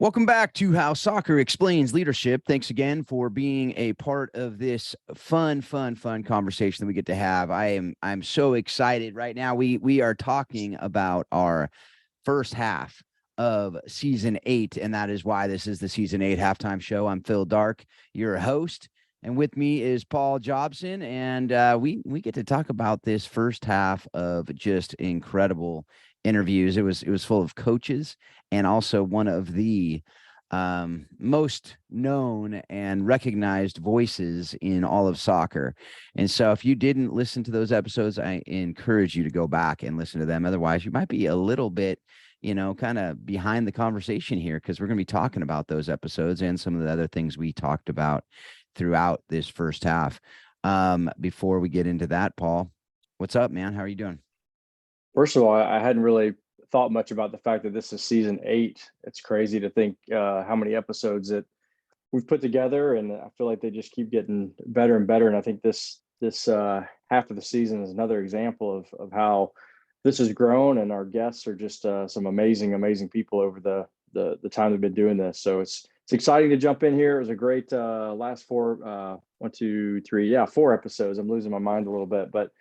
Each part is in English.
Welcome back to How Soccer Explains Leadership. Thanks again for being a part of this fun conversation that we get to have. I'm so excited right now. We are talking about our first half of season 8, and that is why this is the season 8 halftime show. I'm Phil Dark, your host, and with me is Paul Jobson, and we get to talk about this first half of just incredible interviews. It was full of coaches and also one of the most known and recognized voices in all of soccer. And so if you didn't listen to those episodes, I encourage you to go back and listen to them. Otherwise, you might be a little bit, kind of behind the conversation here, because we're going to be talking about those episodes and some of the other things we talked about throughout this first half. Before we get into that, Paul, what's up, man? How are you doing? First of all, I hadn't really thought much about the fact that this is season 8. It's crazy to think how many episodes that we've put together, and I feel like they just keep getting better and better. And I think this half of the season is another example of how this has grown, and our guests are just some amazing people over the time they've been doing this. So it's exciting to jump in here. It was a great last 4 4 episodes. I'm losing my mind a little bit, but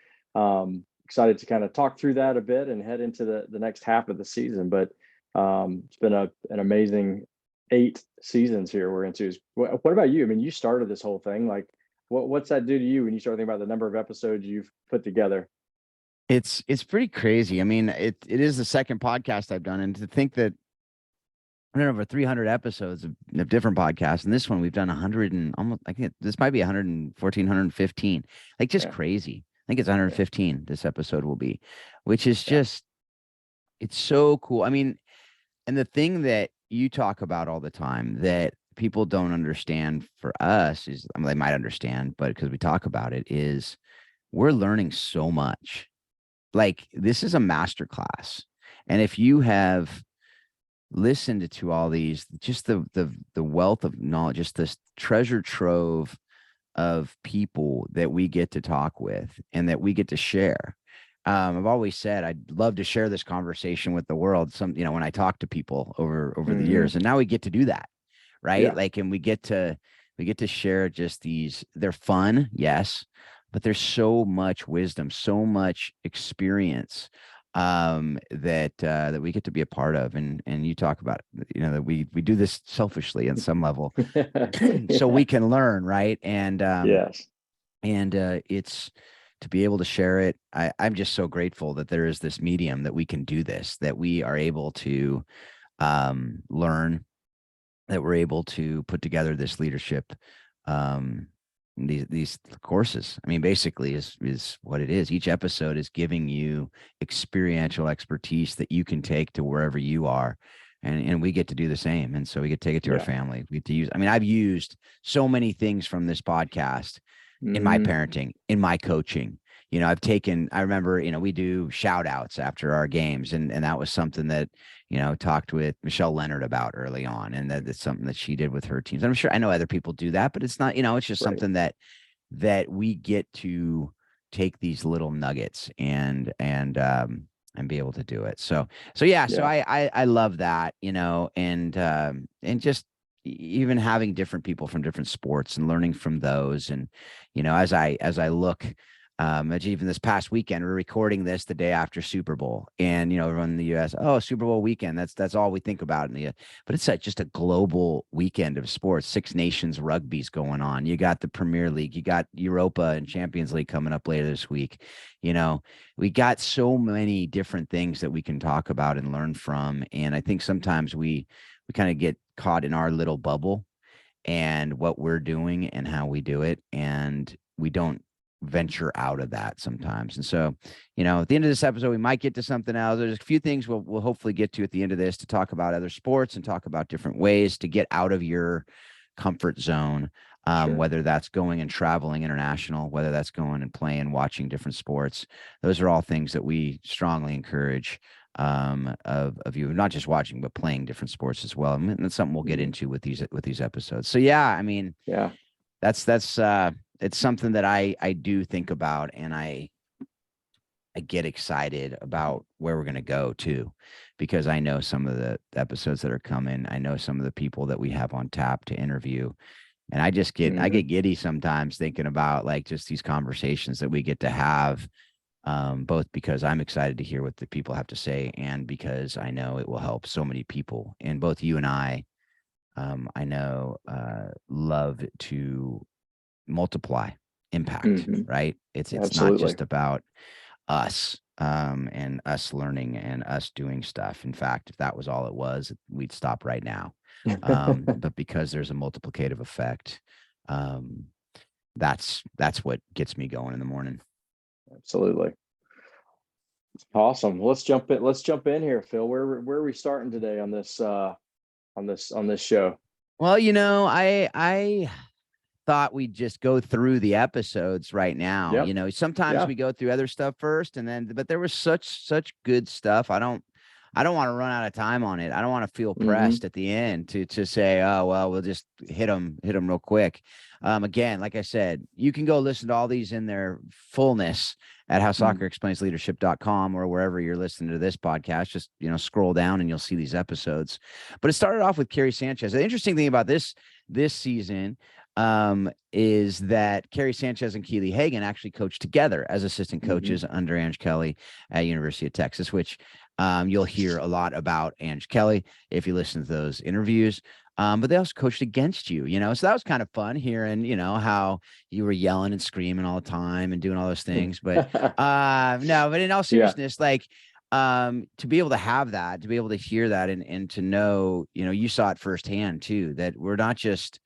excited to kind of talk through that a bit and head into the next half of the season. But it's been an amazing 8 seasons here we're into. What about you? I mean, you started this whole thing. Like, what's that do to you when you start thinking about the number of episodes you've put together? It's pretty crazy. I mean, it is the second podcast I've done, and to think that I've done over 300 episodes of different podcasts, and this one we've done 100 and almost, I think this might be 114, 115, like just crazy. I think it's 115 this episode will be, which is just, it's so cool. I mean, and the thing that you talk about all the time that people don't understand for us is, I mean, they might understand, but because we talk about it, is we're learning so much. Like, this is a master class. And if you have listened to all these, just the wealth of knowledge, just this treasure trove of people that we get to talk with and that we get to share. I've always said I'd love to share this conversation with the world. When I talk to people over the years, and now we get to do that, right? Yeah. Like, and we get to share just these. They're fun, yes, but there's so much wisdom, so much experience that we get to be a part of. And you talk about, that we do this selfishly in some level so we can learn, right? And Yes. and it's to be able to share it. I'm just so grateful that there is this medium that we can do this, that we are able to learn, that we're able to put together this leadership, these courses. I mean, basically is what it is. Each episode is giving you experiential expertise that you can take to wherever you are. And we get to do the same. And so we get to take it to our family. We get to use, I mean, I've used so many things from this podcast in my parenting, in my coaching. I remember, we do shout outs after our games. And that was something that, talked with Michelle Leonard about early on. And that's something that she did with her teams. I'm sure, I know other people do that, but it's not, it's just something that we get to take these little nuggets and be able to do it. So I love that, and just even having different people from different sports and learning from those. And, as I look, even this past weekend, we're recording this the day after Super Bowl, and everyone in the U.S. Super Bowl weekend. That's all we think about but it's just a global weekend of sports. 6 Nations rugby's going on. You got the Premier League, you got Europa and Champions League coming up later this week. We got so many different things that we can talk about and learn from. And I think sometimes we kind of get caught in our little bubble and what we're doing and how we do it, and we don't venture out of that sometimes. And so, at the end of this episode, we might get to something else. There's a few things we'll hopefully get to at the end of this, to talk about other sports and talk about different ways to get out of your comfort zone. Whether that's going and traveling international, whether that's going and playing, watching different sports. Those are all things that we strongly encourage of you, not just watching, but playing different sports as well. And that's something we'll get into with these episodes. So I mean, that's it's something that I do think about, and I get excited about where we're going to go too, because I know some of the episodes that are coming. I know some of the people that we have on tap to interview. And I get giddy sometimes thinking about like just these conversations that we get to have, both because I'm excited to hear what the people have to say and because I know it will help so many people. And both you and I know, love to multiply impact, right? It's not Absolutely. just about us, and us learning and us doing stuff. In fact, if that was all it was, we'd stop right now. But because there's a multiplicative effect, um, that's what gets me going in the morning. Absolutely. Awesome. Let's jump in. Let's jump in here, Phil. Where are we starting today on this show? Well, I thought we'd just go through the episodes right now. Yep. Sometimes Yeah. we go through other stuff first and then, but there was such good stuff. I don't want to run out of time on it. I don't want to feel pressed at the end to say, oh, well, we'll just hit them real quick. Again, like I said, you can go listen to all these in their fullness at howsoccerexplainsleadership.com or wherever you're listening to this podcast. Just, scroll down and you'll see these episodes. But it started off with Carrie Sanchez. The interesting thing about this season is that Carrie Sanchez and Keely Hagan actually coached together as assistant coaches under Ange Kelly at University of Texas, which you'll hear a lot about Ange Kelly if you listen to those interviews. But they also coached against you, so that was kind of fun hearing, how you were yelling and screaming all the time and doing all those things. But no, but in all seriousness, like to be able to have that, to be able to hear that and to know, you saw it firsthand too, that we're not just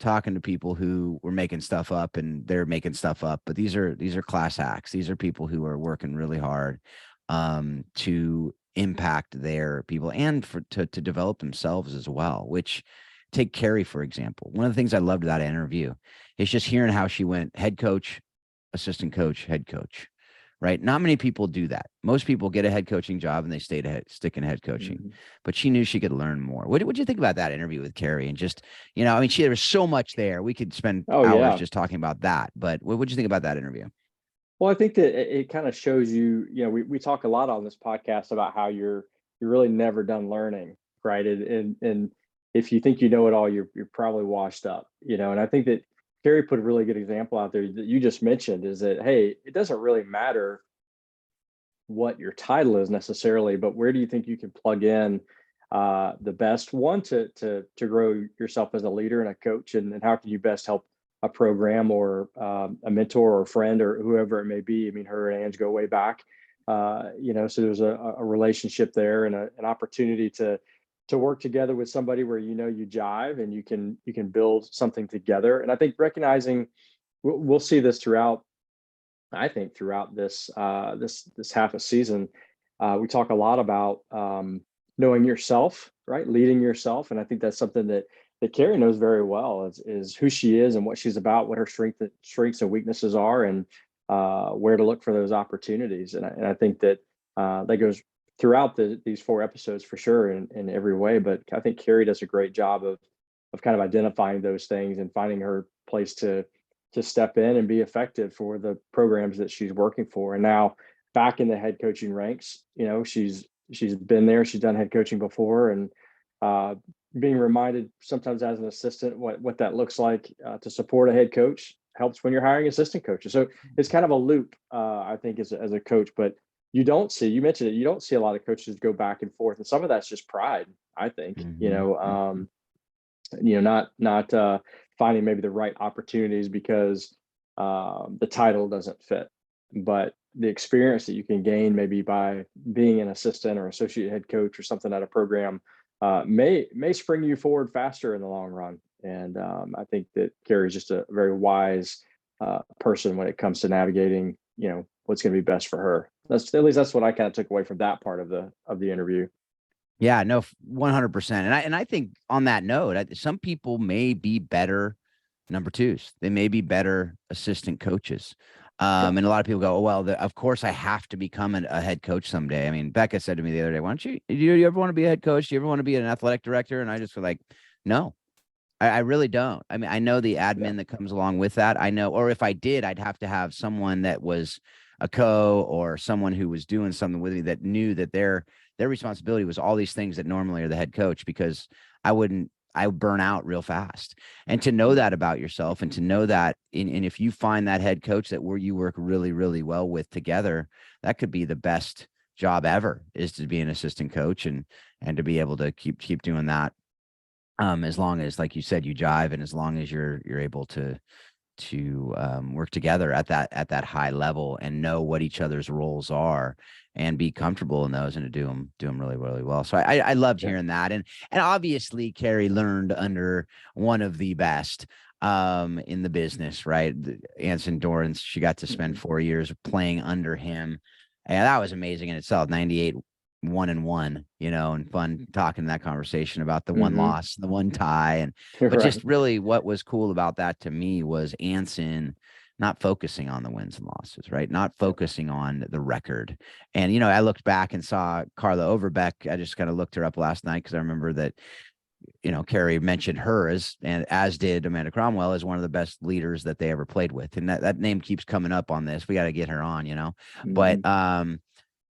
talking to people who were making stuff up and they're making stuff up, but these are class acts. These are people who are working really hard to impact their people and to develop themselves as well. Which, take Carrie for example. One of the things I loved about that interview is just hearing how she went head coach, assistant coach, head coach. Right? Not many people do that. Most people get a head coaching job and they stick in head coaching. But she knew she could learn more. What did you think about that interview with Carrie? And just, there was so much there. We could spend hours just talking about that. But what did you think about that interview? Well, I think that it kind of shows you, we talk a lot on this podcast about how you're really never done learning, right? And if you think you know it all, you're probably washed up, and I think that Carrie put a really good example out there that you just mentioned is that, hey, it doesn't really matter what your title is necessarily, but where do you think you can plug in the best one to grow yourself as a leader and a coach, and how can you best help a program or a mentor or a friend or whoever it may be. I mean, her and Ange go way back, so there's a relationship there and an opportunity to work together with somebody where you jive and you can build something together. And I think recognizing we'll see this throughout. I think throughout this half a season, we talk a lot about knowing yourself, right? Leading yourself, and I think that's something that Carrie knows very well is who she is and what she's about, what her strengths and weaknesses are, and where to look for those opportunities. And I think that that goes throughout these 4 episodes for sure in every way. But I think Carrie does a great job of kind of identifying those things and finding her place to step in and be effective for the programs that she's working for. And now back in the head coaching ranks, she's been there, she's done head coaching before, and being reminded sometimes as an assistant what that looks like to support a head coach helps when you're hiring assistant coaches. So it's kind of a loop, I think, as a coach. But you mentioned it, you don't see a lot of coaches go back and forth, and some of that's just pride, I think. Not finding maybe the right opportunities because the title doesn't fit, but the experience that you can gain maybe by being an assistant or associate head coach or something at a program may spring you forward faster in the long run. And I think that Carrie is just a very wise person when it comes to navigating, what's going to be best for her. That's what I kind of took away from that part of the interview. Yeah, no, 100%. And I think on that note, some people may be better number twos. They may be better assistant coaches. And a lot of people go, oh, well, of course I have to become a head coach someday. I mean, Becca said to me the other day, why don't do you ever want to be a head coach? Do you ever want to be an athletic director? And I just feel like, no, I really don't. I mean, I know the admin that comes along with that. I know, or if I did, I'd have to have someone that was a or someone who was doing something with me that knew that their responsibility was all these things that normally are the head coach, because I burn out real fast. And to know that about yourself, and to know that and if you find that head coach that where you work really, really well with together, that could be the best job ever, is to be an assistant coach, and to be able to keep doing that. As long as, like you said, you jive, and as long as you're able to work together at that high level, and know what each other's roles are, and be comfortable in those, and to do them really, really well. So I loved Yeah. hearing that. And obviously Carrie learned under one of the best in the business, right? Anson Dorrance, she got to spend 4 years playing under him. And that was amazing in itself. 98 1-1, and fun talking in that conversation about the one Mm-hmm. loss, the one tie. But Right. just really what was cool about that to me was Anson not focusing on the wins and losses, right? Not focusing on the record. And, I looked back and saw Carla Overbeck. I just kind of looked her up last night, because I remember that, Carrie mentioned her as did Amanda Cromwell, as one of the best leaders that they ever played with. And that name keeps coming up on this. We got to get her on. Mm-hmm.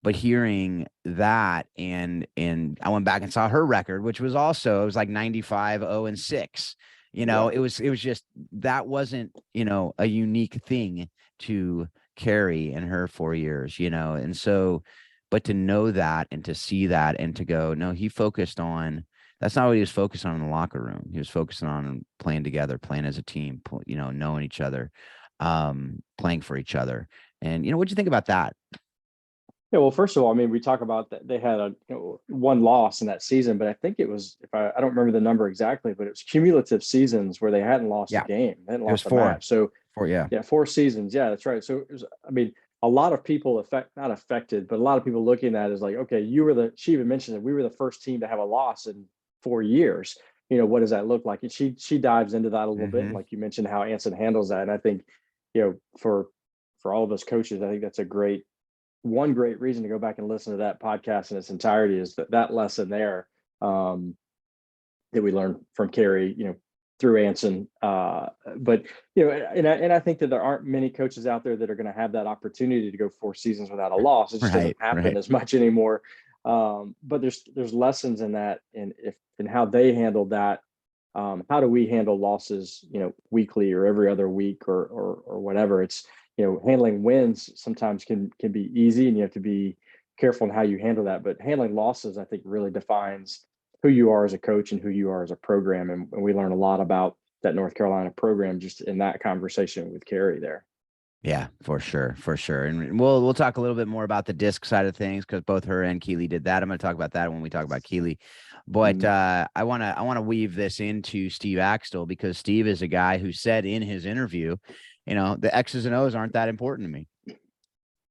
But hearing that, and I went back and saw her record, which was also, it was like 95-0-6. Yeah. It was just, that wasn't, a unique thing to Carrie in her 4 years, and so, but to know that, and to see that, and to go, no, he focused on, that's not what he was focused on in the locker room. He was focusing on playing together, playing as a team, knowing each other, playing for each other. And, what'd you think about that? Yeah, well, first of all, I mean, we talk about that they had one loss in that season, but I think it was, if I don't remember the number exactly, but it was cumulative seasons where they hadn't lost a Yeah, game, they hadn't it was lost a four. match. So Yeah. yeah, 4 seasons. Yeah, that's right. So it was, I mean, a lot of people not affected, but a lot of people looking at it as like, okay, she even mentioned that we were the first team to have a loss in 4 years. What does that look like? And she dives into that a little bit. And Mm-hmm. like you mentioned, how Anson handles that. And I think, for all of us coaches, I think that's one great reason to go back and listen to that podcast in its entirety, is that lesson there, that we learned from Carrie, through Anson. But and I think that there aren't many coaches out there that are going to have that opportunity to go 4 seasons without a loss. It just doesn't happen as much anymore. But there's lessons in that, and how they handled that. How do we handle losses, weekly or every other week, or whatever? It's, handling wins sometimes can be easy, and you have to be careful in how you handle that. But handling losses, I think, really defines who you are as a coach and who you are as a program. And we learn a lot about that North Carolina program just in that conversation with Carrie there. Yeah, for sure, for sure. And we'll talk a little bit more about the disc side of things, because both her and Keely did that. I'm going to talk about that when we talk about Keely. But I want to weave this into Steve Axtell, because Steve is a guy who said in his interview, the X's and O's aren't that important to me.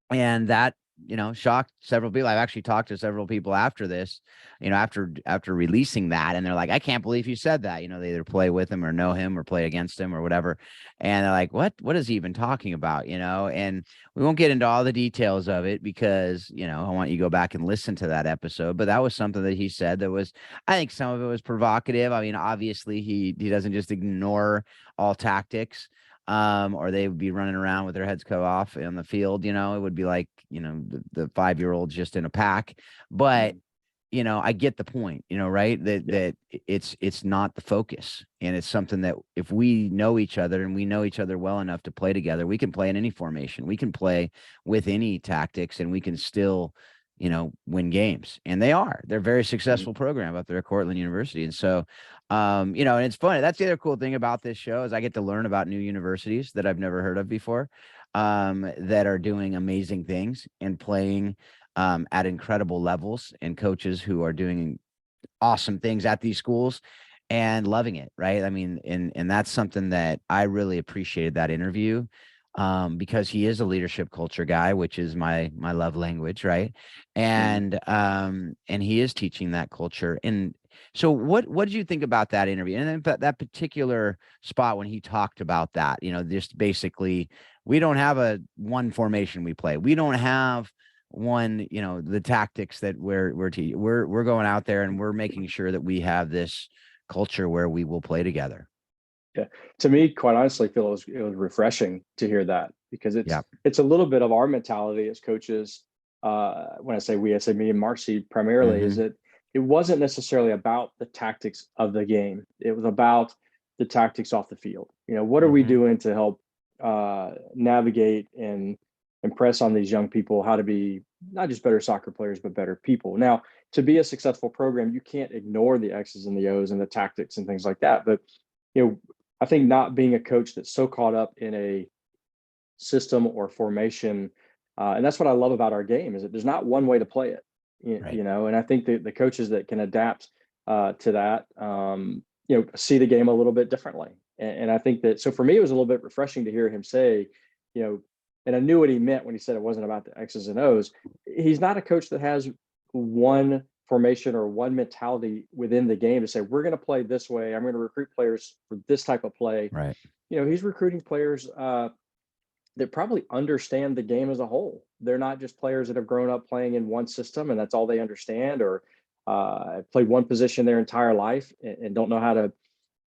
And that, shocked several people. I've actually talked to several people after this, after releasing that, and they're like, I can't believe you said that. They either play with him or know him or play against him or whatever. And they're like, what is he even talking about? And we won't get into all the details of it, because, I want you to go back and listen to that episode. But that was something that he said that was, I think some of it was provocative. I mean, obviously he doesn't just ignore all tactics. Or they would be running around with their heads cut off on the field. It would be like, the 5-year-olds just in a pack. But, I get the point, right? That it's not the focus. And it's something that if we know each other, and we know each other well enough to play together, we can play in any formation. We can play with any tactics, and we can still, win games. And they're a very successful program up there at Cortland University. And so, and it's funny. That's the other cool thing about this show, is I get to learn about new universities that I've never heard of before, that are doing amazing things and playing at incredible levels, and coaches who are doing awesome things at these schools and loving it. Right. I mean, and that's something that I really appreciated that interview, because he is a leadership culture guy, which is my love language. Right. And he is teaching that culture. And so what did you think about that interview? And then that particular spot when he talked about that, just basically, we don't have a one formation we play. We don't have one, the tactics that we're going out there, and we're making sure that we have this culture where we will play together. Yeah. To me, quite honestly, Phil, it was refreshing to hear that, because Yeah. it's a little bit of our mentality as coaches. When I say we, I say me and Marcy primarily, is Hmm. that it wasn't necessarily about the tactics of the game. It was about the tactics off the field. What are we Hmm. doing to help navigate and impress on these young people how to be not just better soccer players, but better people. Now, to be a successful program, you can't ignore the X's and the O's and the tactics and things like that. But you know, I think not being a coach that's so caught up in a system or formation, and that's what I love about our game, is that there's not one way to play it. Right. And I think the coaches that can adapt to that, see the game a little bit differently. And I think that, so for me, it was a little bit refreshing to hear him say, you know, and I knew what he meant when he said it wasn't about the X's and O's. He's not a coach that has one formation or one mentality within the game to say, we're going to play this way. I'm going to recruit players for this type of play. Right. He's recruiting players that probably understand the game as a whole. They're not just players that have grown up playing in one system and that's all they understand, or played one position their entire life and don't know how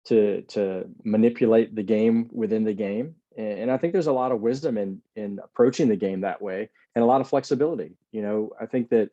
to manipulate the game within the game. And I think there's a lot of wisdom in approaching the game that way, and a lot of flexibility. I think that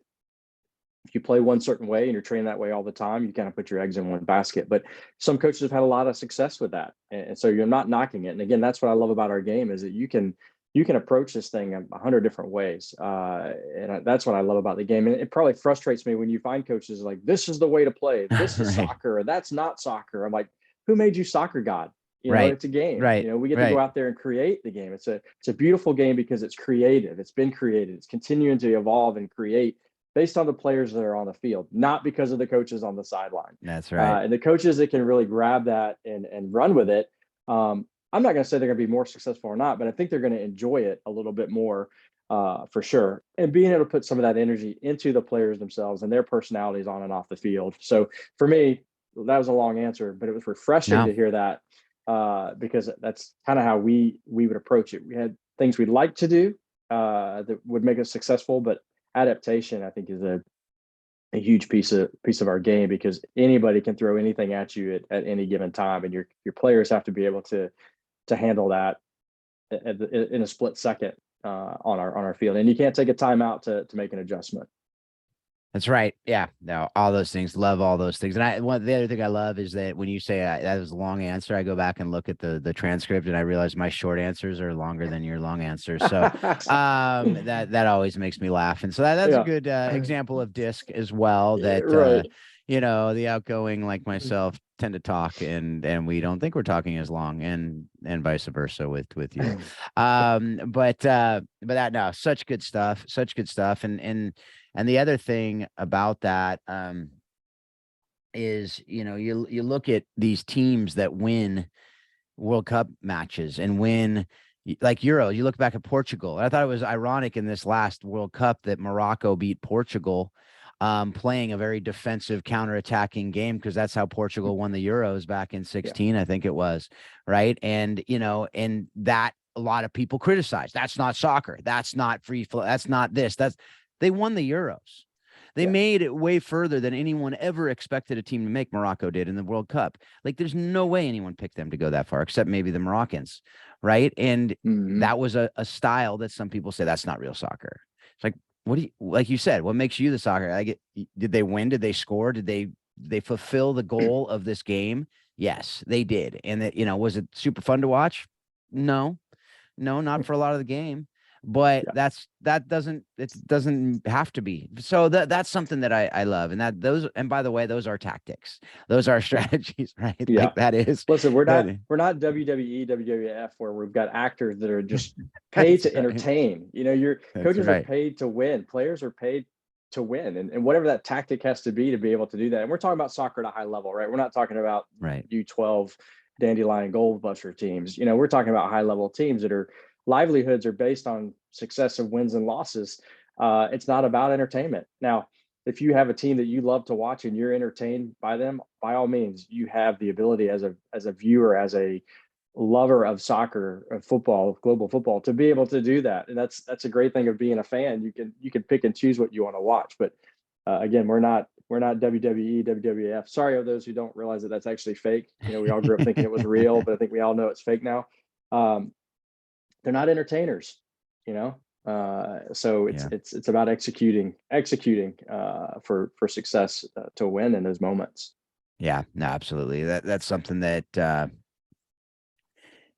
if you play one certain way and you're training that way all the time, you kind of put your eggs in one basket. But some coaches have had a lot of success with that, and so you're not knocking it. And again, that's what I love about our game, is that you can approach this thing 100 different ways, and that's what I love about the game. And it probably frustrates me when you find coaches like, this is the way to play, this is Right. soccer, or that's not soccer. I'm like, who made you soccer god? Right. It's a game. Right. We get to go Right. out there and create the game. It's a beautiful game because it's creative. It's been created. It's continuing to evolve and create based on the players that are on the field, not because of the coaches on the sideline. That's right. And the coaches that can really grab that and run with it, I'm not going to say they're going to be more successful or not, but I think they're going to enjoy it a little bit more, for sure. And being able to put some of that energy into the players themselves and their personalities on and off the field. So for me, that was a long answer, but it was refreshing No, to hear that, because that's kind of how we would approach it. We had things we'd like to do that would make us successful, but adaptation, I think, is a huge piece of our game, because anybody can throw anything at you at any given time, and your players have to be able to handle that in a split second, on our field, and you can't take a timeout to make an adjustment. that's right. Yeah. No, all those things. Love all those things. And the other thing I love is that when you say that was a long answer, I go back and look at the transcript and I realize my short answers are longer than your long answers. So that always makes me laugh. And so that's a Yeah. good example of disc as well, Yeah, that right. the outgoing like myself tend to talk, and we don't think we're talking as long, and vice versa with you. But that, no, such good stuff, such good stuff. And the other thing about that is, you look at these teams that win World Cup matches and win like Euro. You look back at Portugal. I thought it was ironic in this last World Cup that Morocco beat Portugal, playing a very defensive, counterattacking game, because that's how Portugal won the Euros back in Yeah. 16, I think it was, right? And and that a lot of people criticize. That's not soccer. That's not free flow. That's not this. They won the Euros. They Yeah. made it way further than anyone ever expected a team to make. Morocco did in the World Cup. Like, there's no way anyone picked them to go that far, except maybe the Moroccans, right? And Mhm. that was a style that some people say that's not real soccer. It's like, what do you, like you said, what makes you the soccer? Did they win? Did they score? Did they fulfill the goal of this game? Yes, they did. And that, was it super fun to watch? No, no, not for a lot of the game. But Yeah. it doesn't have to be. So that's something that I love. And by the way, those are tactics. Those are strategies, right? Yeah. Like that is Listen, we're not that, we're not WWE, WWF, where we've got actors that are just paid that's to right. entertain. Your That's coaches are right. paid to win. Players are paid to win, and whatever that tactic has to be able to do that. And we're talking about soccer at a high level, right? We're not talking about Right. U12 Dandelion Goldbuster teams. We're talking about high level teams that are livelihoods are based on successive wins and losses. It's not about entertainment. Now, if you have a team that you love to watch and you're entertained by them, by all means, you have the ability as a viewer, as a lover of soccer, of football, global football, to be able to do that. And that's a great thing of being a fan. You can pick and choose what you want to watch. But again, we're not we're not WWE, WWF. Sorry of those who don't realize that that's actually fake. You know, we all grew up thinking it was real, but I think we all know it's fake now. They're not entertainers, you know. So it's about executing for success to win in those moments. Yeah, no, absolutely. That's something that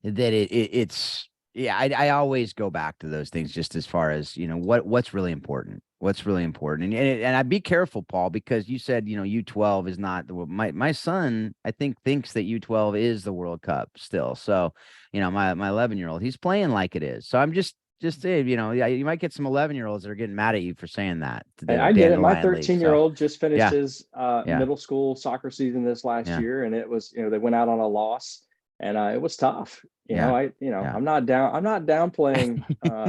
it's yeah, I always go back to those things just as far as, you know, what's really important. What's really important. And I'd be careful, Paul, because you said, you know, U12 is not my son, I think, thinks that U12 is the World Cup still. So, you know, my 11-year-old, he's playing like it is. So I'm just saying, you know, yeah, you might get some 11-year-olds that are getting mad at you for saying that. Hey, I get it. My Dandelion League. So 13-year-old just finished yeah, his yeah, middle school soccer season this last yeah, year, and it was, you know, they went out on a loss, and it was tough. You know, yeah, yeah. I'm not downplaying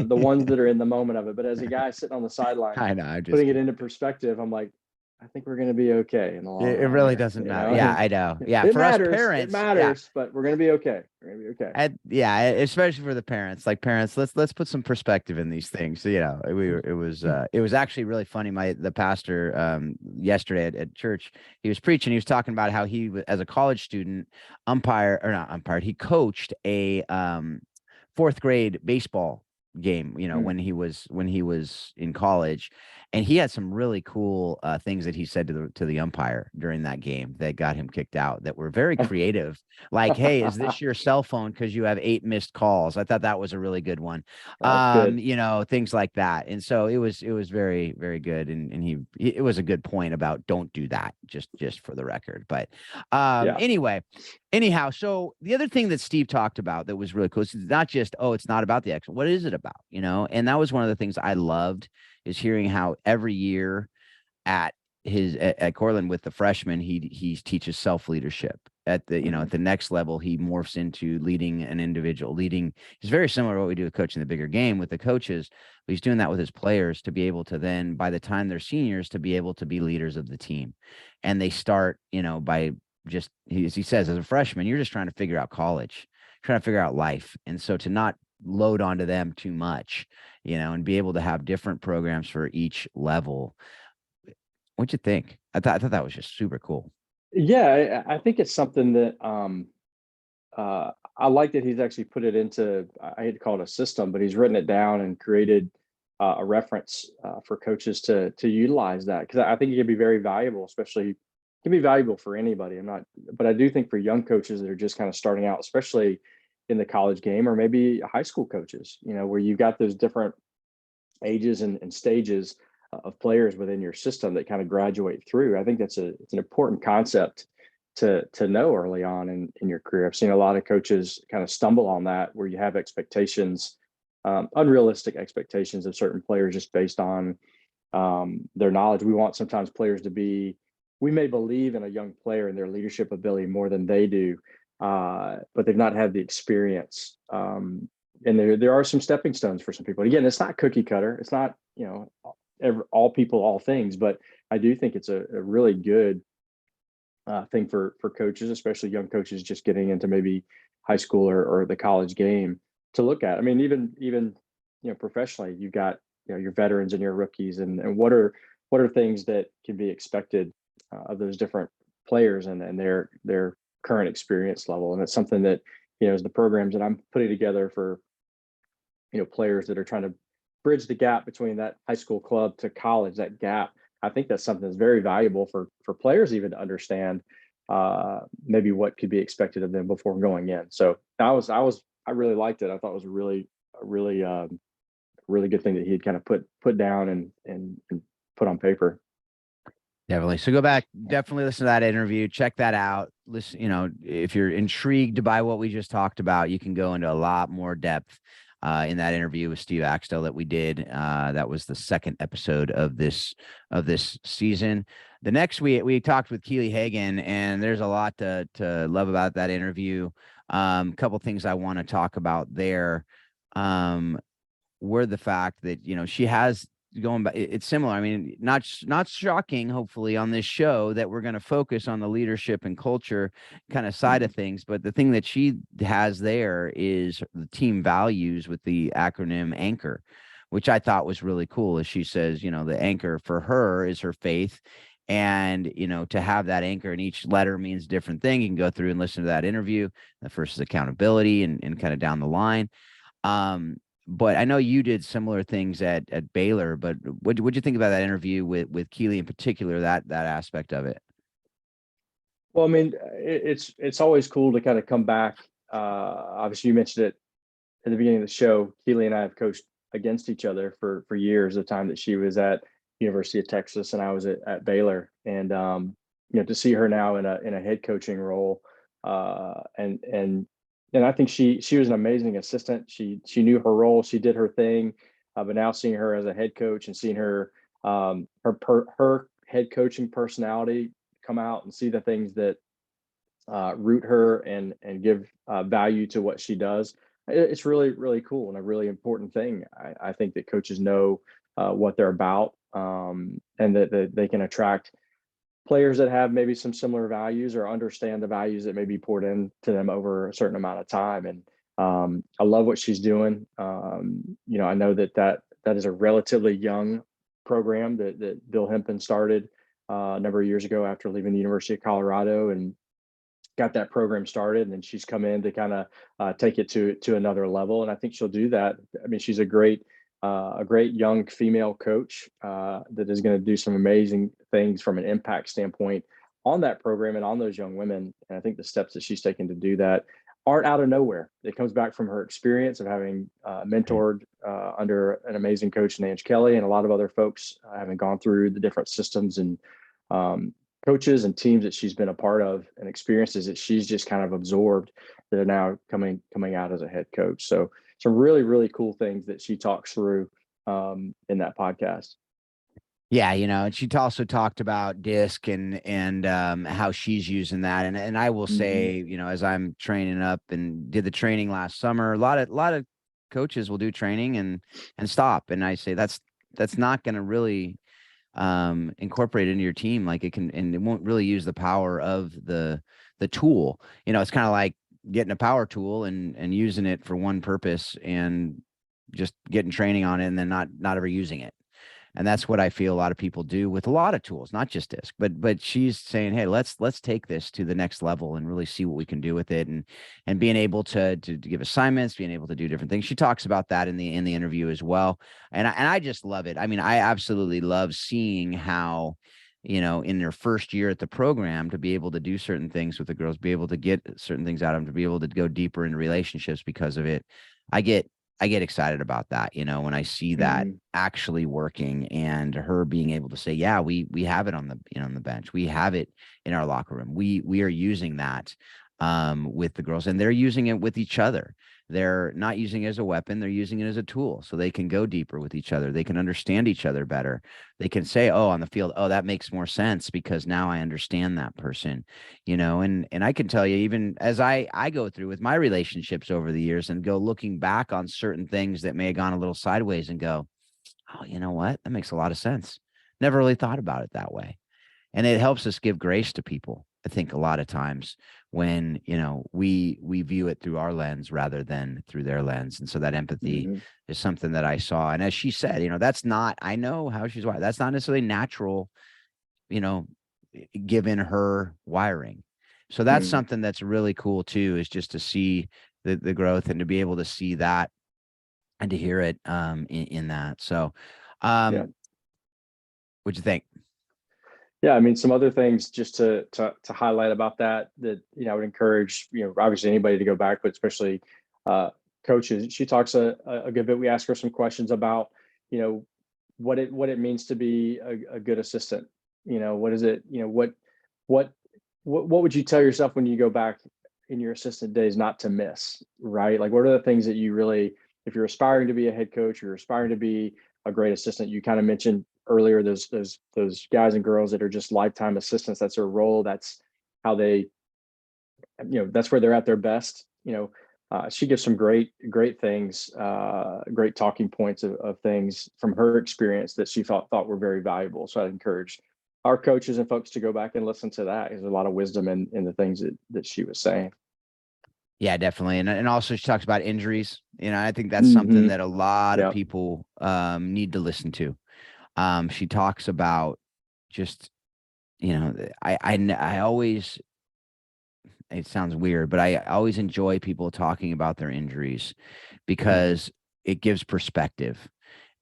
the ones that are in the moment of it, but as a guy sitting on the sidelines, I know. I'm just putting it kidding. into perspective, I'm like, I think we're going to be okay in the long It run really here, doesn't you matter. know, Yeah, and I know. Yeah, it for us matters. It parents, yeah. matters, but we're going to be okay. We're going to be okay. Yeah, especially for the parents. Like parents, let's put some perspective in these things. So, you know, it was actually really funny. The pastor yesterday at church, he was preaching. He was talking about how as a college student, he coached a fourth grade baseball game, you know, Mm. when he was in college, and he had some really cool things that he said to the umpire during that game that got him kicked out, that were very creative. Like, hey, is this your cell phone because you have 8 missed calls? I thought that was a really good one. That's good. You know, things like that. And so it was very, very good. And it was a good point about don't do that, just for the record. But Yeah. anyway, anyhow, so the other thing that Steve talked about that was really cool is not just, oh, it's not about the excellence. What is it about? You know, and that was one of the things I loved, is hearing how every year at Cortland with the freshmen, he teaches self-leadership at the, you know, at the next level. He morphs into leading an individual. He's very similar to what we do with coaching the bigger game with the coaches, but he's doing that with his players to be able to then, by the time they're seniors, to be able to be leaders of the team. And they start, you know, by just, as he says, as a freshman, you're just trying to figure out college, trying to figure out life. And so to not load onto them too much, you know, and be able to have different programs for each level. What'd you think? I thought that was just super cool. Yeah, I think it's something that I like that he's actually put it into, I hate to call it a system, but he's written it down and created a reference for coaches to utilize that, because I think it can be very valuable, especially can be valuable for anybody. But I do think for young coaches that are just kind of starting out, especially in the college game, or maybe high school coaches, you know, where you've got those different ages and stages of players within your system that kind of graduate through. I think it's an important concept to know early on in your career. I've seen a lot of coaches kind of stumble on that, where you have expectations, unrealistic expectations of certain players just based on their knowledge. We want sometimes players to be, we may believe in a young player and their leadership ability more than they do, but they've not had the experience. And there are some stepping stones for some people. Again, it's not cookie cutter. It's not, you know, all people, all things, but I do think it's a really good thing for coaches, especially young coaches just getting into maybe high school or the college game, to look at. I mean, even you know, professionally, you've got, you know, your veterans and your rookies, and what are things that can be expected of those different players and their current experience level. And it's something that, you know, as the programs that I'm putting together for, you know, players that are trying to bridge the gap between that high school club to college, that gap, I think that's something that's very valuable for players even to understand maybe what could be expected of them before going in. So I really liked it. I thought it was a really good thing that he had kind of put down and put on paper. Definitely. So go back, definitely listen to that interview, check that out. Listen, you know, if you're intrigued by what we just talked about, you can go into a lot more depth in that interview with Steve Axtell that we did. That was the second episode of this season. The next we talked with Keely Hagan, and there's a lot to love about that interview. Couple things I want to talk about there were the fact that, you know, she has going back, it's similar. I mean, not shocking, hopefully, on this show that we're going to focus on the leadership and culture kind of side of things. But the thing that she has there is the team values with the acronym ANCHOR, which I thought was really cool. As she says, you know, the anchor for her is her faith And, to have that anchor, and each letter means a different thing. You can go through and listen to that interview. The first is accountability, and kind of down the line. But I know you did similar things at Baylor, but what'd you think about that interview with Keely in particular, that aspect of it? Well, I mean, it's always cool to kind of come back. Obviously, you mentioned it at the beginning of the show. Keely and I have coached against each other for years. The time that she was at University of Texas and I was at Baylor, and to see her now in a head coaching role, and I think she was an amazing assistant. She knew her role. She did her thing. But now seeing her as a head coach and seeing her her head coaching personality come out and see the things that root her and give value to what she does. It's really, really cool and a really important thing. I think that coaches know what they're about, and that they can attract players that have maybe some similar values or understand the values that may be poured into them over a certain amount of time. And I love what she's doing. I know that is a relatively young program that Bill Hempen started a number of years ago after leaving the University of Colorado, and got that program started. And then she's come in to kind of take it to another level. And I think she'll do that. I mean, she's a great young female coach that is going to do some amazing things from an impact standpoint on that program and on those young women. And I think the steps that she's taken to do that aren't out of nowhere. It comes back from her experience of having mentored under an amazing coach, Nange Kelly, and a lot of other folks having gone through the different systems and coaches and teams that she's been a part of, and experiences that she's just kind of absorbed that are now coming out as a head coach. So some really, really cool things that she talks through in that podcast. Yeah, and she also talked about disc and how she's using that. And I will say, as I'm training up and did the training last summer, a lot of coaches will do training and stop. And I say that's not going to really incorporate into your team like it can, and it won't really use the power of the tool. It's kind of like getting a power tool and using it for one purpose and just getting training on it and then not ever using it. And that's what I feel a lot of people do with a lot of tools, not just disc, but she's saying, hey, let's take this to the next level and really see what we can do with it, and being able to give assignments, being able to do different things. She talks about that in the interview as well. And I just love it. I mean, I absolutely love seeing how, in their first year at the program, to be able to do certain things with the girls, be able to get certain things out of them, to be able to go deeper into relationships because of it. I get excited about that, when I see that actually working, and her being able to say, yeah, we have it on the, on the bench. We have it in our locker room. We are using that with the girls, and they're using it with each other. They're not using it as a weapon. They're using it as a tool so they can go deeper with each other. They can understand each other better. They can say, oh, on the field, oh, that makes more sense because now I understand that person, and I can tell you, even as I go through with my relationships over the years and go looking back on certain things that may have gone a little sideways and go, oh, you know what? That makes a lot of sense. Never really thought about it that way. And it helps us give grace to people, I think, a lot of times when, we view it through our lens rather than through their lens. And so that empathy is something that I saw. And as she said, that's not, I know how she's wired. That's not necessarily natural, given her wiring. So that's something that's really cool too, is just to see the growth and to be able to see that and to hear it in that. So Yeah. what'd you think? Yeah, I mean, some other things just to highlight about that I would encourage, obviously anybody to go back, but especially coaches. She talks a good bit. We ask her some questions about, what it means to be a good assistant. What is it? What would you tell yourself when you go back in your assistant days not to miss, right? Like, what are the things that you really, if you're aspiring to be a head coach, or you're aspiring to be a great assistant? You kind of mentioned earlier those guys and girls that are just lifetime assistants. That's their role. That's how they, that's where they're at their best. She gives some great things, great talking points of things from her experience that she thought were very valuable. So I'd encourage our coaches and folks to go back and listen to that. There's a lot of wisdom in the things that she was saying. Yeah, definitely. And also she talks about injuries. I think that's something that a lot of people need to listen to. She talks about just I always, it sounds weird, but I always enjoy people talking about their injuries because it gives perspective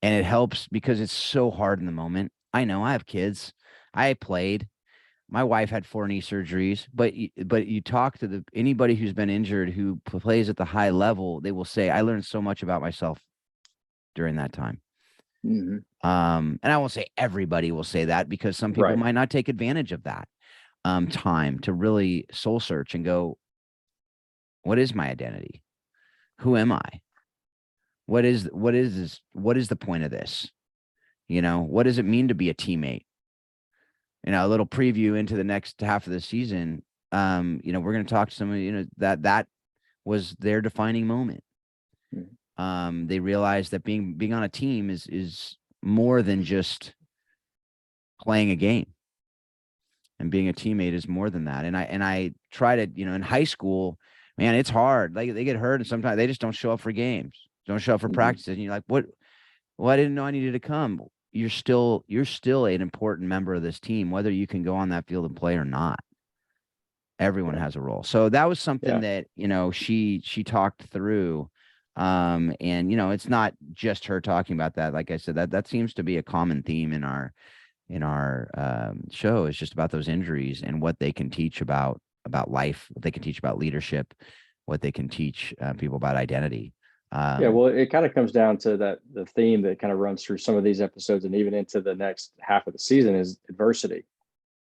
and it helps because it's so hard in the moment. I know I have kids. I played. My wife had 4 knee surgeries, but you talk to anybody who's been injured who plays at the high level, they will say, I learned so much about myself during that time. Mhm. And I won't say everybody will say that because some people Right. might not take advantage of that time to really soul search and go, what is my identity? Who am I? What is this? What is the point of this? What does it mean to be a teammate? A little preview into the next half of the season. We're going to talk to somebody, that was their defining moment. Mhm. They realized that being on a team is more than just playing a game, and being a teammate is more than that. And I try to, in high school, man, it's hard. Like they get hurt and sometimes they just don't show up for games, don't show up for Mhm. practices. And you're like, what? Well, I didn't know I needed to come. You're still an important member of this team, whether you can go on that field and play or not. Everyone Yeah. has a role. So that was something Yeah. that, she talked through. And it's not just her talking about that. Like I said, that seems to be a common theme in our show, is just about those injuries and what they can teach about life, what they can teach about leadership, what they can teach people about identity. Yeah. Um, Well, it kind of comes down to the theme that kind of runs through some of these episodes and even into the next half of the season is adversity.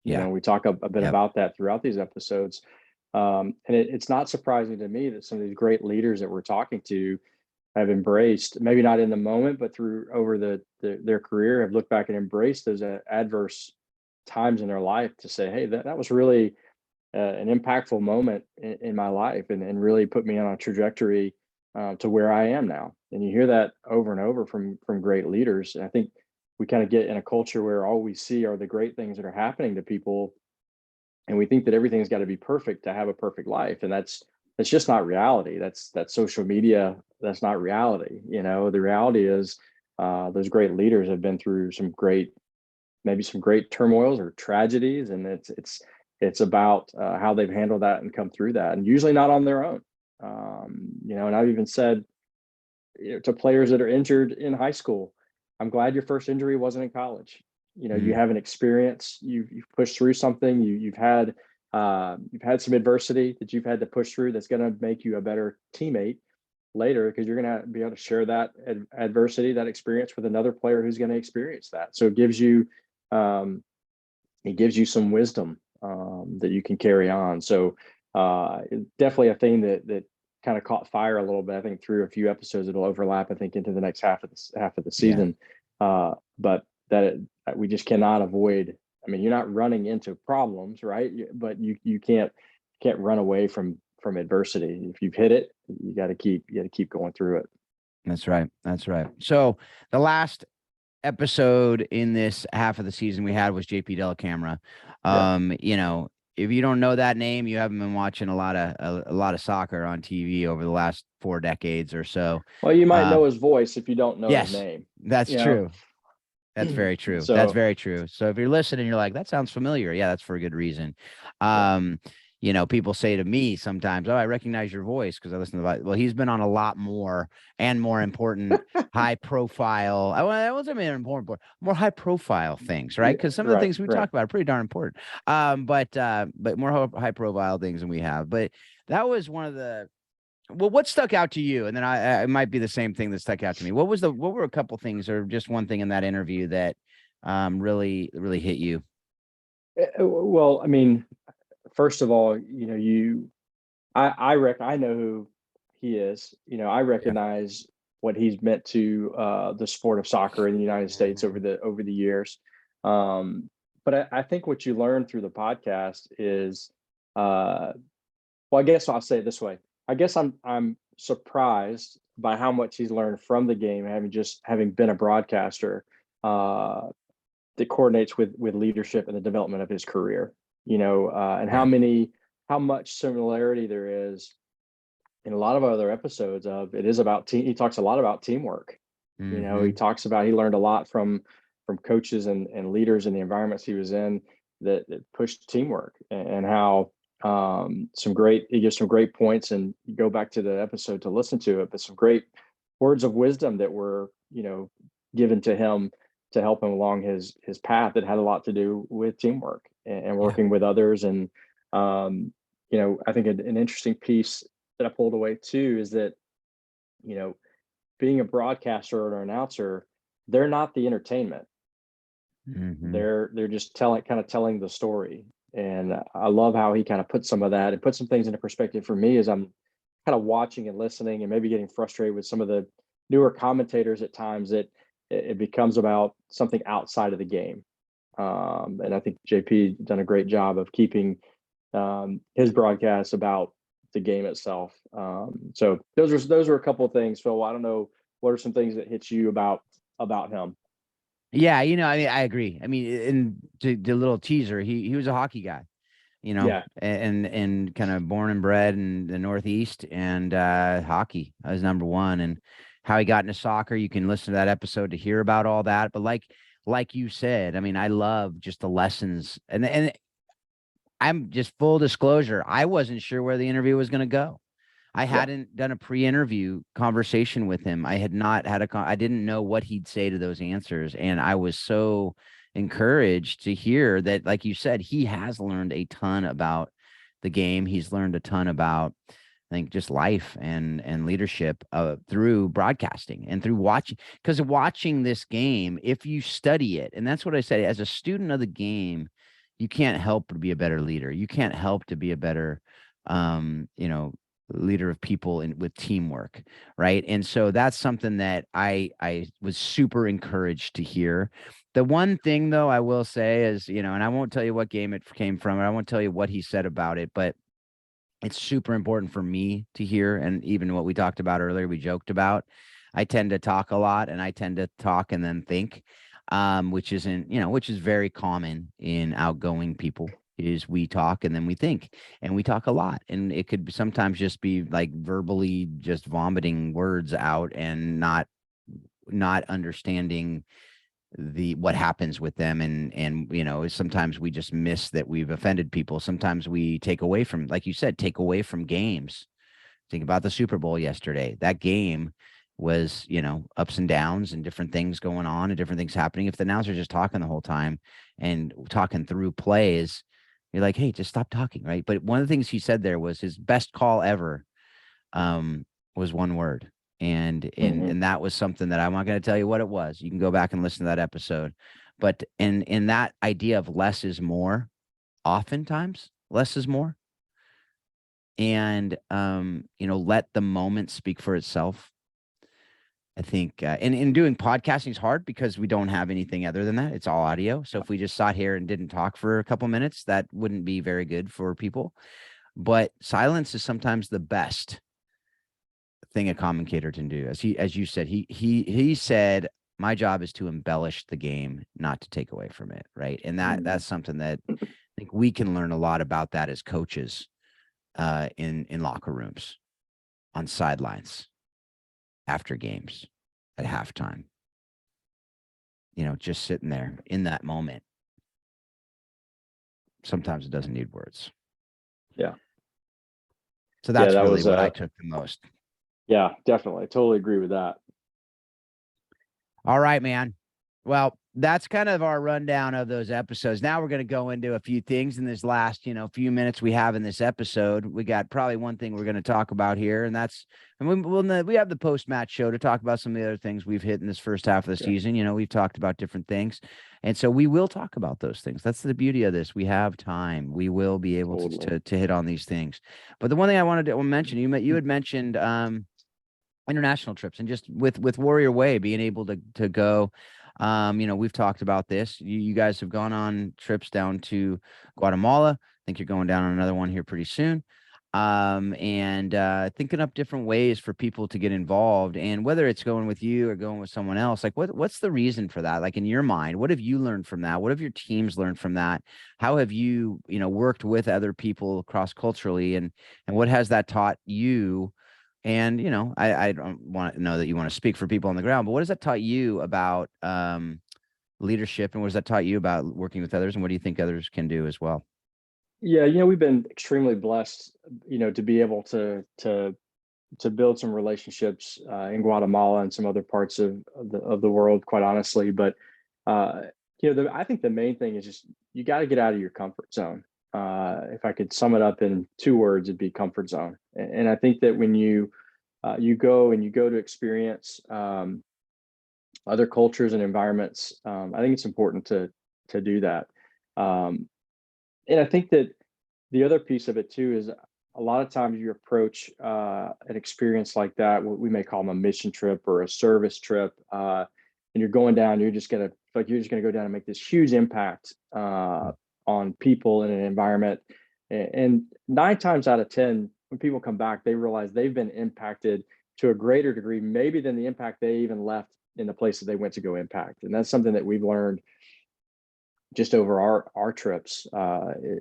yeah. We talk a bit Yep. about that throughout these episodes. And it's not surprising to me that some of these great leaders that we're talking to have embraced, maybe not in the moment, but through over their career, have looked back and embraced those adverse times in their life to say, hey, that was really an impactful moment in my life, and really put me on a trajectory to where I am now. And you hear that over and over from great leaders. And I think we kind of get in a culture where all we see are the great things that are happening to people, and we think that everything's got to be perfect to have a perfect life, and that's just not reality. That's social media. That's not reality. The reality is those great leaders have been through maybe some great turmoils or tragedies, and it's about how they've handled that and come through that, and usually not on their own. And I've even said, to players that are injured in high school, I'm glad your first injury wasn't in college. You Mm, have an experience, you've pushed through something, you've had some adversity that you've had to push through that's going to make you a better teammate later, because you're going to be able to share that adversity, that experience with another player who's going to experience that. So um, it gives you some wisdom that you can carry on. So definitely a thing that kind of caught fire a little bit. I think through a few episodes it'll overlap, I think, into the next half of the yeah. season. But we just cannot avoid. I mean, you're not running into problems, right? But you can't run away from adversity. If you've hit it, you got to keep going through it. That's right. That's right. So the last episode in this half of the season we had was JP Dellacamera. Yeah. If you don't know that name, you haven't been watching a lot of soccer on TV over the last 4 decades or so. Well, you might Uh, know his voice if you don't know his yes, name. that's You know. true. That's very true. That's So very true. So if you're listening, you're like, that sounds familiar. Yeah, that's for a good reason. yeah. Um, people say to me sometimes, oh, I recognize your voice because I listen to the, well, he's been on a lot more and more important high profile. I wasn't mean important, but more high profile things, right? Yeah. Because some of the Right. things we Right. talk about are pretty darn important. But more high profile things than we have. But that was one of the, well, what stuck out to you? And then it might be the same thing that stuck out to me. What were a couple things or just one thing in that interview that really, really hit you? Well, I mean, first of all, I know who he is. I Yeah. recognize what he's meant to the sport of soccer in the United States over Mhm. the years. Um, but I think what you learn through the podcast is, well, I guess I'll say it this way. I guess I'm surprised by how much he's learned from the game, having been a broadcaster. Uh, that coordinates with leadership and the development of his career. And Yeah. how much similarity there is in a lot of other episodes of it is about team. He talks a lot about teamwork. He Hmm. talks about he learned a lot from coaches and leaders in the environments he was in. that pushed teamwork, and how he gives some great points, and you go back to the episode to listen to it, but some great words of wisdom that were, given to him to help him along his path, that had a lot to do with teamwork and Yeah. working with others. And I think an interesting piece that I pulled away too is that, you know, being a broadcaster or an announcer, they're not the entertainment. Hmm. They're just telling the story. And I love how he kind of put some of that and put some things into perspective for me as I'm kind of watching and listening, and maybe getting frustrated with some of the newer commentators at times, that it becomes about something outside of the game. And I think JP done a great job of keeping his broadcasts about the game itself. So those are a couple of things, Phil. I don't know, what are some things that hit you about him? Yeah, I mean, I agree. I mean, in the little teaser, he was a hockey guy, Yeah. and kind of born and bred in the Northeast, and hockey was number one. And how he got into soccer, you can listen to that episode to hear about all that. But like you said, I mean, I love just the lessons, and I'm just full disclosure, I wasn't sure where the interview was going to go. I Yeah. hadn't done a pre-interview conversation with him. I had not had I didn't know what he'd say to those answers, and I was so encouraged to hear that, like you said, he has learned a ton about the game. He's learned a ton about, I think, just life and leadership through broadcasting and through watching. Because watching this game, if you study it, and that's what I said, as a student of the game, you can't help but be a better leader. You can't help to be a better, um, you know, leader of people with teamwork, right? And so that's something that I was super encouraged to hear. The one thing, though, I will say is, and I won't tell you what game it came from, and I won't tell you what he said about it, but it's super important for me to hear. And even what we talked about earlier, we joked about, I tend to talk a lot, and I tend to talk and then think, which is very common in outgoing people, is we talk and then we think, and we talk a lot, and it could sometimes just be like verbally just vomiting words out, and not understanding what happens with them. And sometimes we just miss that we've offended people. Sometimes we take away from, like you said, take away from games. Think about the Super Bowl yesterday. That game was, ups and downs and different things going on and different things happening. If the announcer's just talking the whole time and talking through plays, you're like, hey, just stop talking, right? But one of the things he said there was his best call ever, um, was one word. And and Hmm. and that was something that I'm not going to tell you what it was. You can go back and listen to that episode. But in that idea of less is more, oftentimes less is more. And let the moment speak for itself. I think, and in doing podcasting is hard because we don't have anything other than that. It's all audio. So if we just sat here and didn't talk for a couple minutes, that wouldn't be very good for people. But silence is sometimes the best thing a commentator can do. As you said, he said, my job is to embellish the game, not to take away from it. Right. And Hmm. that's something that I think we can learn a lot about, that as coaches, in locker rooms, on sidelines, after games, at halftime, just sitting there in that moment. Sometimes it doesn't need words. Yeah. So Yeah. that's That really was what I took the most. yeah, definitely. I totally agree with that. All right, man. Well, that's kind of our rundown of those episodes. Now we're going to go into a few things in this last, few minutes we have in this episode. We got probably one thing we're going to talk about here, and we have the post match show to talk about some of the other things we've hit in this first half of the Sure. season. We've talked about different things, and so we will talk about those things. That's the beauty of this. We have time. We will be able to Totally. to hit on these things. But the one thing I wanted to mention, you had mentioned international trips, and just with Warrior Way being able to go. We've talked about this. You guys have gone on trips down to Guatemala. I think you're going down on another one here pretty soon. And thinking up different ways for people to get involved, and whether it's going with you or going with someone else, like what's the reason for that? Like, in your mind, what have you learned from that? What have your teams learned from that? How have you, worked with other people cross culturally, and what has that taught you? And, I don't want to know that you want to speak for people on the ground, but what has that taught you about, leadership, and what has that taught you about working with others, and what do you think others can do as well? Yeah, we've been extremely blessed, to be able to build some relationships in Guatemala and some other parts of the world, quite honestly. But uh, I think the main thing is just you got to get out of your comfort zone. If I could sum it up in two words, it'd be comfort zone. And I think that when you go to experience other cultures and environments, I think it's important to do that. Um, and I think that the other piece of it too is a lot of times you approach an experience like that, what we may call them a mission trip or a service trip, and you're going down, you're just gonna go down and make this huge impact on people in an environment. And 9 times out of 10, when people come back, they realize they've been impacted to a greater degree, maybe than the impact they even left in the place that they went to go impact. And that's something that we've learned just over our trips,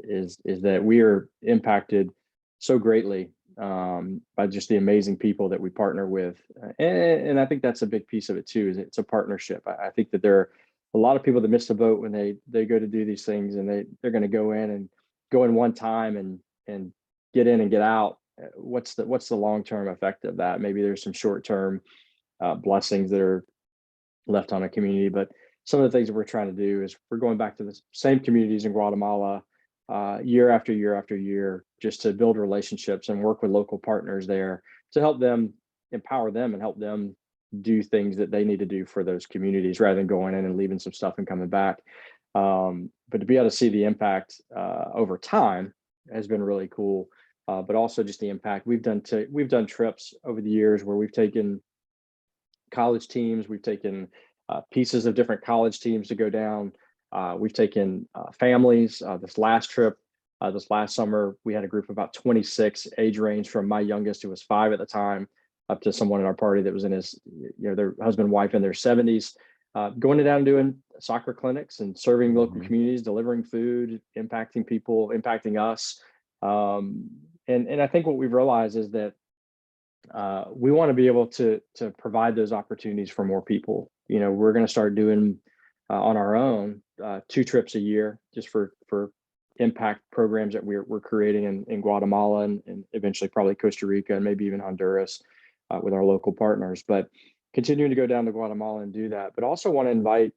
is that we are impacted so greatly by just the amazing people that we partner with, and I think that's a big piece of it too. Is it's a partnership. I think that there are a lot of people that miss the boat when they go to do these things, and they're going to go in one time and get in and get out. What's the long term effect of that? Maybe there's some short term blessings that are left on a community. But some of the things that we're trying to do is we're going back to the same communities in Guatemala year after year after year, just to build relationships and work with local partners there to help them, empower them, and help them do things that they need to do for those communities rather than going in and leaving some stuff and coming back. But to be able to see the impact over time has been really cool. But also just the impact we've done trips over the years where we've taken college teams, we've taken pieces of different college teams to go down. We've taken families. This last trip, this last summer, we had a group of about 26, age range from my youngest, who was 5 at the time, up to someone in our party that was in his, their husband, wife in their 70s, going down and doing soccer clinics and serving local communities, delivering food, impacting people, impacting us. And I think what we've realized is that we want to be able to provide those opportunities for more people. We're going to start doing on our own 2 trips a year, just for impact programs that we're creating in Guatemala and eventually probably Costa Rica and maybe even Honduras with our local partners. But continuing to go down to Guatemala and do that, but also want to invite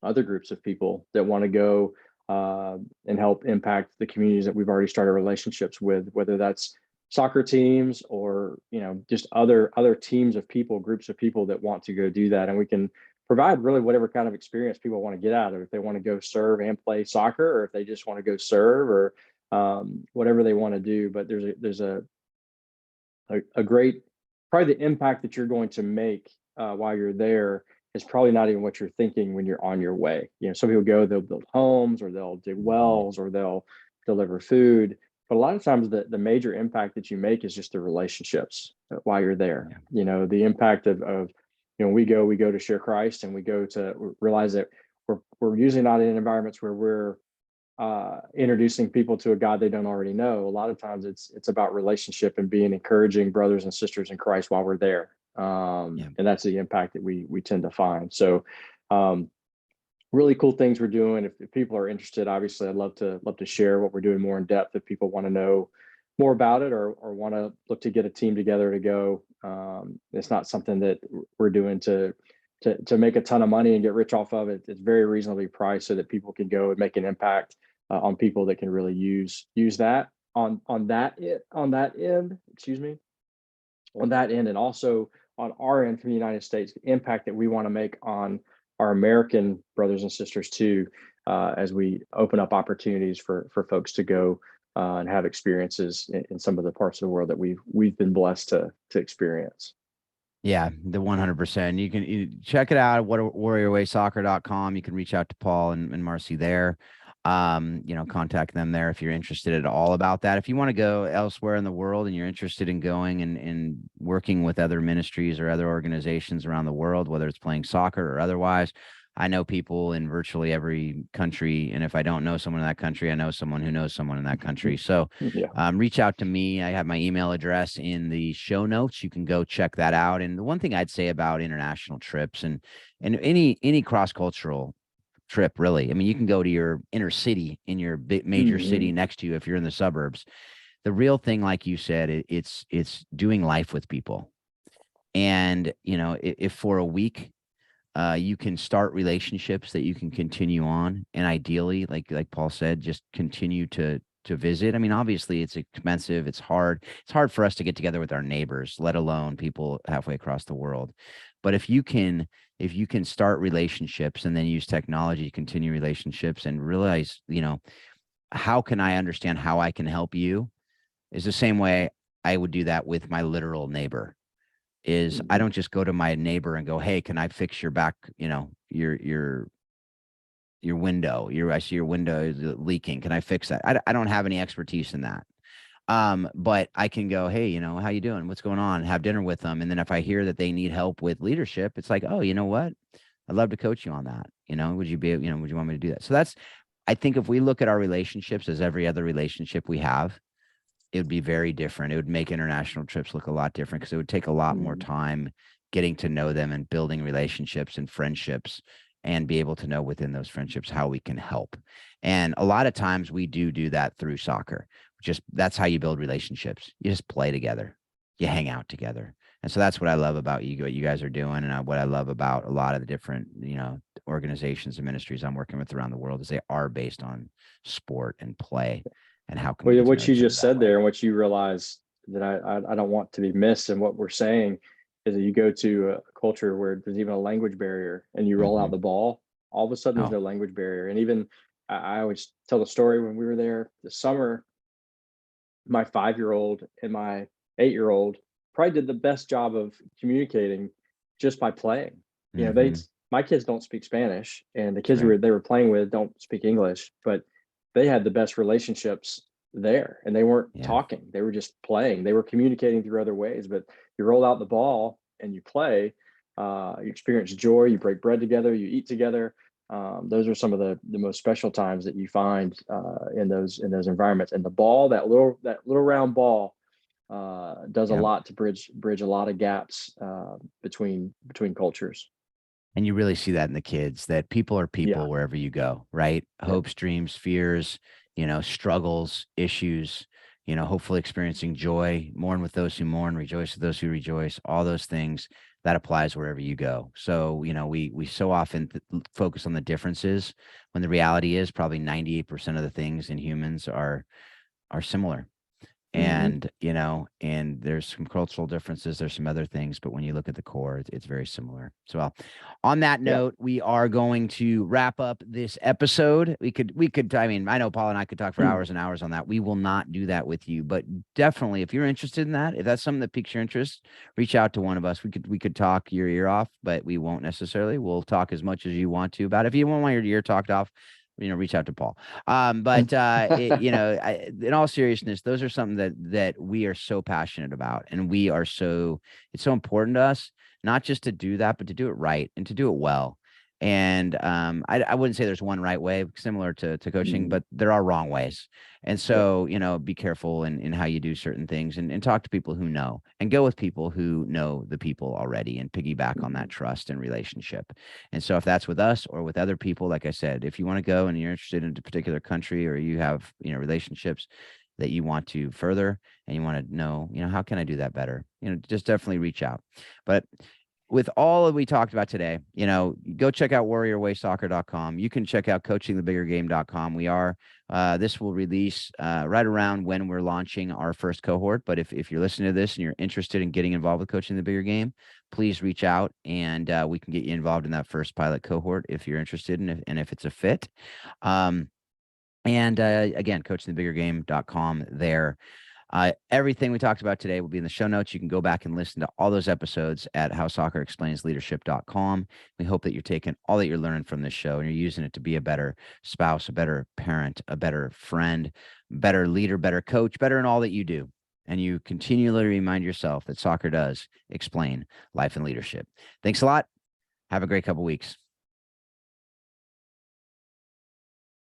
other groups of people that want to go and help impact the communities that we've already started relationships with, whether that's soccer teams or just other teams of people, groups of people that want to go do that. And we can provide really whatever kind of experience people want to get out of it. If they want to go serve and play soccer, or if they just want to go serve, or whatever they want to do. But there's a great, probably the impact that you're going to make while you're there is probably not even what you're thinking when you're on your way. Some people go, they'll build homes, or they'll dig wells, or they'll deliver food. But a lot of times the major impact that you make is just the relationships while you're there. Yeah. The impact of we go to share Christ, and we go to realize that we're usually not in environments where we're introducing people to a God they don't already know. A lot of times it's about relationship and being encouraging brothers and sisters in Christ while we're there. And that's the impact that we tend to find. So really cool things we're doing. If people are interested, obviously I'd love to share what we're doing more in depth. If people want to know more about it, or want to look to get a team together to go, it's not something that we're doing to make a ton of money and get rich off of it. It's very reasonably priced so that people can go and make an impact on people that can really use that on that end, and also on our end from the United States, the impact that we want to make on our American brothers and sisters too, as we open up opportunities for folks to go and have experiences in some of the parts of the world that we've been blessed to experience. Yeah, the 100%. You check it out at warriorwaysoccer.com. You can reach out to Paul and Marcy there. Contact them there if you're interested at all about that. If you want to go elsewhere in the world and you're interested in going and working with other ministries or other organizations around the world, whether it's playing soccer or otherwise, I know people in virtually every country. And if I don't know someone in that country, I know someone who knows someone in that country. So reach out to me. I have my email address in the show notes. You can go check that out. And the one thing I'd say about international trips and any cross-cultural trip, really. I mean, you can go to your inner city in your big major city next to you if you're in the suburbs. The real thing, like you said, it's doing life with people. And, you know, if for a week you can start relationships that you can continue on, and ideally, like Paul said, just continue to visit. I mean, obviously, it's expensive. It's hard. It's hard for us to get together with our neighbors, let alone people halfway across the world. But if you can start relationships and then use technology to continue relationships and realize, you know, how can I understand how I can help you, is the same way I would do that with my literal neighbor. Is I don't just go to my neighbor and go, "Hey, can I fix your back, you know, your window? I see your window is leaking. Can I fix that?" I don't have any expertise in that. But I can go, "Hey, you know, how you doing? What's going on?" Have dinner with them, and then if I hear that they need help with leadership, it's like, "Oh, you know what? I'd love to coach you on that. You know, would you be, you know, would you want me to do that?" So that's, I think if we look at our relationships as every other relationship we have, it would be very different. It would make international trips look a lot different because it would take a lot more time getting to know them and building relationships and friendships, and be able to know within those friendships how we can help. And a lot of times we do that through soccer. Just that's how you build relationships. You just play together, you hang out together. And so that's what I love about you, what you guys are doing. And what I love about a lot of the different, you know, organizations and ministries I'm working with around the world is they are based on sport and play. And how can we Well, get to know what you each other just that said way? there, and what you realize that I don't want to be missed, and what we're saying is that you go to a culture where there's even a language barrier, and you roll out Mhm. the ball, all of a sudden there's Oh, no language barrier. And even I always tell the story when we were there this summer, my 5-year-old and my 8-year-old probably did the best job of communicating just by playing. You know, mhm. my kids don't speak Spanish, and the That's kids right. they were playing with don't speak English, but they had the best relationships there, and they weren't Yeah. talking. They were just playing. They were communicating through other ways. But you roll out the ball and you play, you experience joy, you break bread together, you eat together. Those are some of the most special times that you find in those environments. And the ball, that little round ball, does a Yep. lot to bridge a lot of gaps between cultures. And you really see that in the kids, that people are Yeah, people wherever you go, right? yeah, Hopes, dreams, fears, you know, struggles, issues, you know, hopefully experiencing joy, mourn with those who mourn, rejoice with those who rejoice, all those things that applies wherever you go. So, you know, we so often focus on the differences when the reality is probably 98% of the things in humans are similar. hmm, And, you know, and there's some cultural differences, there's some other things, but when you look at the core, it's very similar. So, well, on that yeah. note, we are going to wrap up this episode. We could, I mean, I know Paul and I could talk for hours and hours on that. We will not do that with you, but definitely, if you're interested in that, if that's something that piques your interest, reach out to one of us. We could talk your ear off, but we won't necessarily. We'll talk as much as you want to about it. If you want your ear talked off, you know, reach out to Paul. You know, in all seriousness, those are something that we are so passionate about, and it's so important to us not just to do that, but to do it right and to do it well. And I wouldn't say there's one right way, similar to coaching, Mhm. but there are wrong ways. And Yeah. so, you know, be careful in how you do certain things, and talk to people who know, and go with people who know the people already, and piggyback on that Mhm. trust and relationship. And so if that's with us or with other people, like I said, if you want to go and you're interested in a particular country, or you have, you know, relationships that you want to further, and you want to know, you know, how can I do that better? You know, just definitely reach out. But with all that we talked about today, you know, go check out warriorwaysoccer.com. You can check out coachingthebiggergame.com. This will release right around when we're launching our first cohort. But if you're listening to this and you're interested in getting involved with Coaching the Bigger Game, please reach out, and we can get you involved in that first pilot cohort if you're interested and if it's a fit. Um, and again, coachingthebiggergame.com there. Everything we talked about today will be in the show notes. You can go back and listen to all those episodes at howsoccerexplainsleadership.com. We hope that you're taking all that you're learning from this show and you're using it to be a better spouse, a better parent, a better friend, better leader, better coach, better in all that you do. And you continually remind yourself that soccer does explain life and leadership. Thanks a lot. Have a great couple weeks.